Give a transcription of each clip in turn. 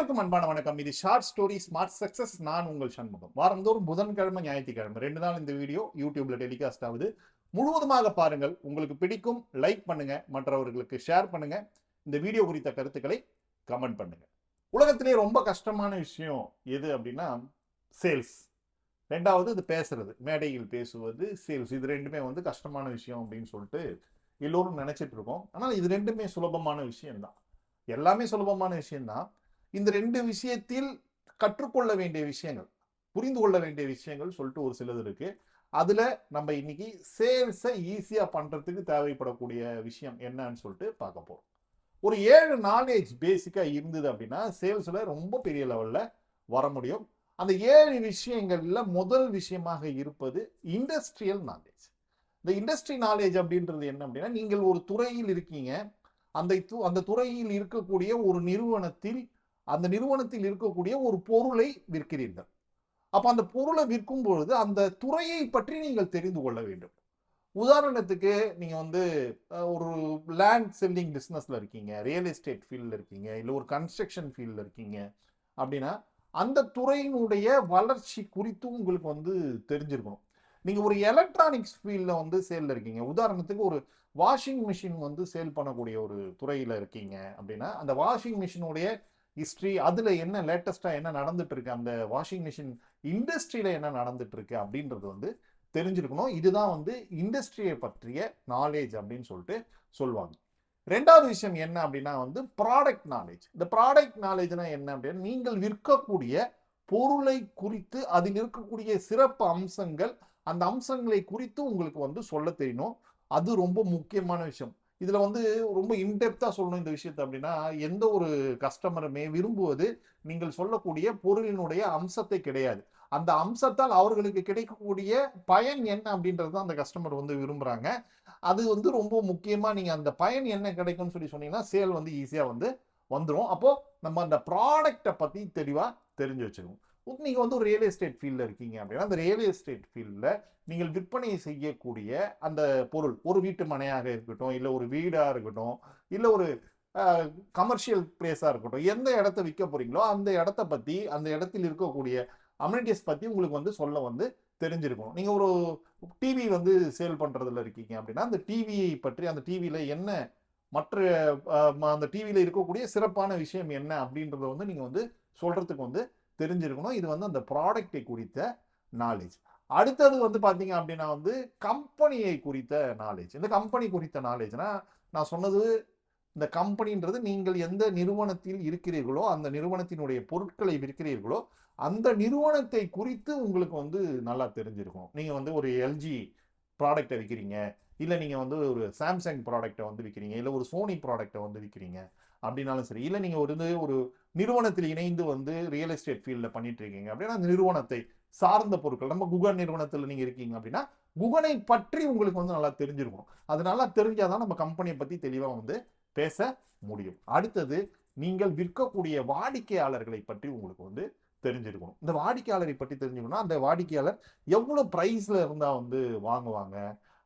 அனைவருக்கும் அன்பான வணக்கம். இது ஷார்ட் ஸ்டோரி ஸ்மார்ட் சக்சஸ். நான் உங்கள் சண்முகம். வாரந்தோறும் புதன்கிழமை, ஞாயிற்றுக்கிழமை 2 நாள் இந்த வீடியோ யூடியூப்ல டெலிகாஸ்ட் ஆகுது. முழுவதுமாக பாருங்கள். உங்களுக்கு பிடிக்கும், லைக் பண்ணுங்க, மற்றவர்களுக்கு ஷேர் பண்ணுங்க. இந்த வீடியோ குறித்த கருத்துக்களை கமெண்ட் பண்ணுங்க. உலகத்திலே ரொம்ப கஷ்டமான விஷயம் எது அப்படின்னா சேல்ஸ். ரெண்டாவது இது பேசுறது, மேடையில் பேசுவது, சேல்ஸ். இது ரெண்டுமே கஷ்டமான விஷயம் அப்படின்னு சொல்லிட்டு எல்லோரும் நினைச்சிட்டு இருக்கோம். ஆனால் இது ரெண்டுமே சுலபமான விஷயம்தான். எல்லாமே சுலபமான விஷயம்தான். இந்த ரெண்டு விஷயத்தில் கற்றுக்கொள்ள வேண்டிய விஷயங்கள், புரிந்து கொள்ள வேண்டிய விஷயங்கள் சொல்லிட்டு ஒரு சிலது இருக்கு. அதுல நம்ம இன்னைக்கு சேல்ஸை ஈஸியா பண்றதுக்கு தேவைப்படக்கூடிய விஷயம் என்னன்னு சொல்லிட்டு பார்க்க போறோம். ஒரு 7 நாலேஜ் பேசிக்கா இருந்தது அப்படின்னா சேல்ஸ்ல ரொம்ப பெரிய லெவல்ல வர முடியும். அந்த 7 விஷயங்கள்ல முதல் விஷயமாக இருப்பது இண்டஸ்ட்ரியல் நாலேஜ். இந்த இண்டஸ்ட்ரி நாலேஜ் அப்படின்றது என்ன அப்படின்னா, நீங்கள் ஒரு துறையில் இருக்கீங்க. அந்த துறையில் இருக்கக்கூடிய ஒரு நிறுவனத்தில், அந்த நிறுவனத்தில் இருக்கக்கூடிய ஒரு பொருளை விற்கிறீர்கள். அப்ப அந்த பொருளை விற்கும் பொழுது அந்த துறையை பற்றி நீங்கள் தெரிந்து கொள்ள வேண்டும். உதாரணத்துக்கு நீங்க ஒரு லேண்ட் செல்லிங் பிசினஸ்ல இருக்கீங்க, ரியல் எஸ்டேட் ஃபீல்ட்ல இருக்கீங்க, இல்ல ஒரு கன்ஸ்ட்ரக்ஷன் ஃபீல்ட்ல இருக்கீங்க அப்படின்னா அந்த துறையினுடைய வளர்ச்சி குறித்து உங்களுக்கு தெரிஞ்சிருக்கணும். நீங்க ஒரு எலக்ட்ரானிக்ஸ் ஃபீல்ட்ல சேல்ல இருக்கீங்க. உதாரணத்துக்கு ஒரு வாஷிங் மிஷின் சேல் பண்ணக்கூடிய ஒரு துறையில இருக்கீங்க அப்படின்னா அந்த வாஷிங் மிஷினுடைய ஹிஸ்டரி, அதுல என்ன லேட்டஸ்டா என்ன நடந்துட்டு இருக்கு, அந்த வாஷிங் மிஷின் இண்டஸ்ட்ரியில என்ன நடந்துட்டு இருக்கு அப்படின்றது தெரிஞ்சிருக்கணும். இதுதான் இண்டஸ்ட்ரியை பற்றிய நாலேஜ் அப்படின்னு சொல்லிட்டு சொல்லுவாங்க. ரெண்டாவது விஷயம் என்ன அப்படின்னா ப்ராடக்ட் நாலேஜ். இந்த ப்ராடக்ட் நாலேஜ்னா என்ன அப்படின்னா, நீங்கள் விற்கக்கூடிய பொருளை குறித்து அதில் இருக்கக்கூடிய சிறப்பு அம்சங்கள், அந்த அம்சங்களை குறித்து உங்களுக்கு சொல்ல தெரியணும். அது ரொம்ப முக்கியமான விஷயம். இதுல ரொம்ப இன்டெப்தா சொல்லணும் இந்த விஷயத்தை அப்படின்னா, எந்த ஒரு கஸ்டமருமே விரும்புவது நீங்கள் சொல்லக்கூடிய பொருளினுடைய அம்சத்தை கிடையாது. அந்த அம்சத்தால் அவர்களுக்கு கிடைக்கக்கூடிய பயன் என்ன அப்படின்றது தான் அந்த கஸ்டமர் விரும்புறாங்க. அது ரொம்ப முக்கியமா நீங்க அந்த பயன் என்ன கிடைக்கும்னு சொன்னீங்கன்னா சேல் ஈஸியா வந்துரும். அப்போ நம்ம அந்த ப்ராடக்ட்டை பத்தி தெளிவா தெரிஞ்சு வச்சுக்கணும். நீங்க ஒரு ரியல் எஸ்டேட் ஃபீல்ட்ல இருக்கீங்க அப்படின்னா அந்த ரியல் எஸ்டேட் ஃபீல்ட்ல நீங்கள் விற்பனை செய்யக்கூடிய அந்த பொருள், ஒரு வீட்டு மனையாக இருக்கட்டும், இல்ல ஒரு வீடா இருக்கட்டும், இல்ல ஒரு கமர்ஷியல் பிளேஸா இருக்கட்டும், எந்த இடத்த விற்க போறீங்களோ அந்த இடத்த பத்தி, அந்த இடத்தில் இருக்கக்கூடிய அமெனிட்டிஸ் பத்தி உங்களுக்கு சொல்ல தெரிஞ்சிருக்கும். நீங்க ஒரு டிவி சேல் பண்றதுல இருக்கீங்க அப்படின்னா அந்த டிவியை பற்றி, அந்த டிவியில என்ன மற்ற அந்த டிவியில இருக்கக்கூடிய சிறப்பான விஷயம் என்ன அப்படின்றத நீங்க சொல்றதுக்கு தெரிஞ்சிருக்கணும். இது அந்த ப்ராடக்டை குறித்த நாலேஜ். அடுத்தது பாத்தீங்க அப்படின்னா கம்பெனியை குறித்த நாலேஜ். இந்த கம்பெனி குறித்த நாலேஜ்னா நான் சொன்னது, இந்த கம்பெனின்றது நீங்கள் எந்த நிறுவனத்தில் இருக்கிறீர்களோ, அந்த நிறுவனத்தினுடைய பொருட்களை விற்கிறீர்களோ, அந்த நிறுவனத்தை குறித்து உங்களுக்கு நல்லா தெரிஞ்சிருக்கும். நீங்க ஒரு எல்ஜி ப்ராடக்ட்டை விற்கிறீங்க, இல்ல நீங்க ஒரு சாம்சங் ப்ராடக்ட்டை விற்கிறீங்க, இல்ல ஒரு சோனி ப்ராடக்ட்டை விற்கிறீங்க அப்படின்னாலும் சரி, இல்ல நீங்க ஒரு நிறுவனத்தில் இணைந்து ரியல் எஸ்டேட் ஃபீல்ட்ல பண்ணிட்டு இருக்கீங்க அப்படின்னா அந்த நிறுவனத்தை சார்ந்த பொருட்கள், நம்ம குகன் நிறுவனத்தில் நீங்க இருக்கீங்க அப்படின்னா குகனை பற்றி உங்களுக்கு நல்லா தெரிஞ்சிருக்கும். அது நல்லா தெரிஞ்சாதான் நம்ம கம்பெனியை பத்தி தெளிவா பேச முடியும். அடுத்தது, நீங்கள் விற்கக்கூடிய வாடிக்கையாளர்களை பற்றி உங்களுக்கு தெரிஞ்சிருக்கணும். இந்த வாடிக்கையாளரை பற்றி தெரிஞ்சுக்கணும்னா அந்த வாடிக்கையாளர் எவ்வளவு பிரைஸ்ல இருந்தா வாங்குவாங்க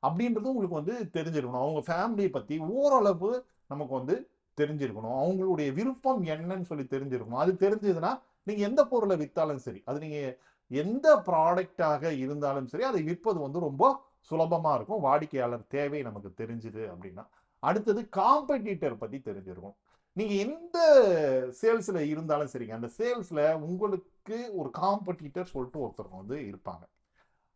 அப்படின்றது உங்களுக்கு தெரிஞ்சிருக்கணும். அவங்க ஃபேமிலியை பத்தி ஓரளவு நமக்கு தெரிஞ்சிருக்கணும். அவங்களுடைய விருப்பம் என்னன்னு சொல்லி தெரிஞ்சிருக்கணும். அது தெரிஞ்சதுன்னா நீங்க எந்த பொருளை வித்தாலும் சரி, அது நீங்க எந்த ப்ராடக்டாக இருந்தாலும் சரி, அதை விற்பது ரொம்ப சுலபமா இருக்கும். வாடிக்கையாளர் தேவை நமக்கு தெரிஞ்சுது அப்படின்னா. அடுத்தது காம்படிட்டர் பத்தி தெரிஞ்சிருக்கும். நீங்க எந்த சேல்ஸ்ல இருந்தாலும் சரிங்க, அந்த சேல்ஸ்ல உங்களுக்கு ஒரு காம்படிட்டர் சொல்லிட்டு ஒருத்தர் இருப்பாங்க.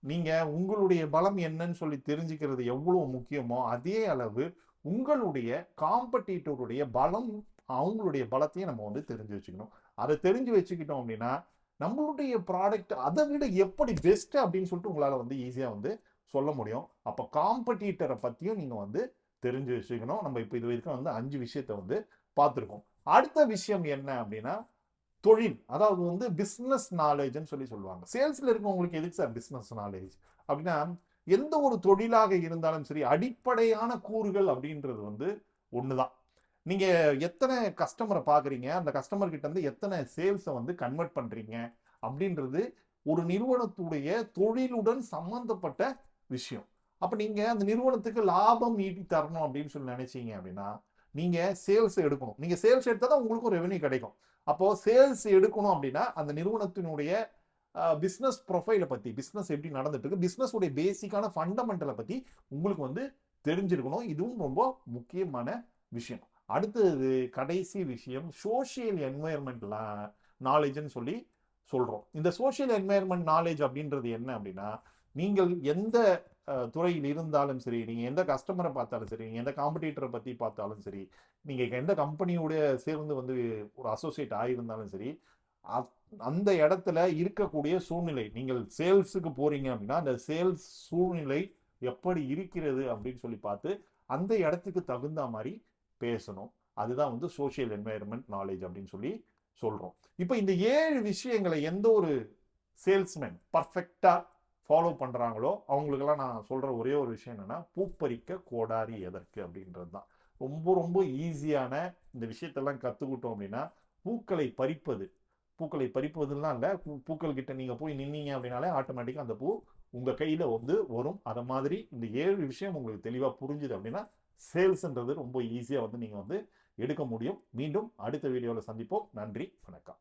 நீங்க உங்களுடைய பலம் என்னன்னு சொல்லி தெரிஞ்சுக்கிறது எவ்வளவு முக்கியமோ அதே அளவு உங்களுடைய காம்படிட்டருடைய பலம், அவங்களுடைய பலத்தையும் நம்ம தெரிஞ்சு வச்சுக்கணும். அதை தெரிஞ்சு வச்சுக்கிட்டோம் அப்படின்னா நம்மளுடைய ப்ராடக்ட் அதை விட எப்படி பெஸ்ட் அப்படின்னு சொல்லிட்டு உங்களால ஈஸியா சொல்ல முடியும். அப்ப காம்படிட்டரை பத்தியும் நீங்க தெரிஞ்சு வச்சுக்கணும். நம்ம இப்ப இது வரைக்கும் 5 விஷயத்தை பார்த்திருக்கோம். அடுத்த விஷயம் என்ன அப்படின்னா தொழில், அதாவது பிசினஸ் நாலேஜ்னு சொல்லி சொல்லுவாங்க. சேல்ஸ்ல இருக்கவங்களுக்கு எதுக்கு சார் பிசினஸ் நாலேஜ் அப்படின்னா, எந்த ஒரு தொழிலாக இருந்தாலும் சரி அடிப்படையான கூறுகள் அப்படின்றது ஒண்ணுதான். நீங்க எத்தனை கஸ்டமரை பாக்குறீங்க, அந்த கஸ்டமர் கிட்ட இருந்து எத்தனை சேல்ஸை கன்வெர்ட் பண்றீங்க அப்படின்றது ஒரு நிறுவனத்துடைய தொழிலுடன் சம்பந்தப்பட்ட விஷயம். அப்ப நீங்க அந்த நிறுவனத்துக்கு லாபம் ஈட்டி தரணும் அப்படின்னு சொல்லி நினைச்சீங்க அப்படின்னா நீங்க சேல்ஸ் எடுக்கணும். நீங்க சேல்ஸ் எடுத்தா தான் உங்களுக்கும் ரெவென்யூ கிடைக்கும். அப்போ சேல்ஸ் எடுக்கணும் அப்படின்னா அந்த நிறுவனத்தினுடைய பிசினஸ் ப்ரொஃபைலை பத்தி, பிசினஸ் எப்படி நடந்துட்டு இருக்கு, பிசினஸ் உடைய பேசிக்கான ஃபண்டமெண்டலை பத்தி உங்களுக்கு வந்து தெரிஞ்சிருக்கணும். இதுவும் ரொம்ப முக்கியமான விஷயம். அடுத்தது கடைசி விஷயம் சோசியல் என்வாயர்மெண்ட் நாலேஜ்னு சொல்லி சொல்றோம். இந்த சோசியல் என்வாயர்மெண்ட் நாலேஜ் அப்படின்றது என்ன அப்படின்னா, நீங்கள் எந்த துறையில் இருந்தாலும் சரி, நீங்க எந்த கஸ்டமரை பார்த்தாலும் சரி, எந்த காம்படிட்டரை பத்தி பார்த்தாலும் சரி, நீங்க எந்த கம்பெனியோட சேர்ந்து வந்து ஒரு அசோசியேட் ஆகியிருந்தாலும் சரி, அந்த இடத்துல இருக்கக்கூடிய சூழ்நிலை, நீங்கள் சேல்ஸுக்கு போறீங்க அப்படின்னா அந்த சேல்ஸ் சூழ்நிலை எப்படி இருக்கிறது அப்படின்னு சொல்லி பார்த்து அந்த இடத்துக்கு தகுந்த மாதிரி பேசணும். அதுதான் வந்து சோசியல் என்வாயர்மெண்ட் நாலேஜ் அப்படின்னு சொல்லி சொல்றோம். இப்போ இந்த 7 விஷயங்களை எந்த ஒரு சேல்ஸ்மேன் பர்ஃபெக்டா ஃபாலோ பண்றாங்களோ அவங்களுக்கெல்லாம் நான் சொல்ற ஒரே ஒரு விஷயம் என்னன்னா, பூப்பறிக்க கோடாரி எதற்கு அப்படின்றது தான். ரொம்ப ரொம்ப ஈஸியான இந்த விஷயத்தெல்லாம் கத்துக்கிட்டோம் அப்படின்னா, பூக்களை பறிப்பது, பூக்களை பறிப்பதுலாம் இல்ல, பூக்கள் கிட்ட நீங்க போய் நின்னீங்க அப்படின்னாலே ஆட்டோமேட்டிக்கா அந்த பூ உங்க கையில வந்து வரும். அத மாதிரி இந்த 7 விஷயம் உங்களுக்கு தெளிவா புரிஞ்சுது அப்படின்னா, சேல்ஸ்ன்றது ரொம்ப ஈஸியா வந்து நீங்க வந்து எடுக்க முடியும். மீண்டும் அடுத்த வீடியோல சந்திப்போம். நன்றி, வணக்கம்.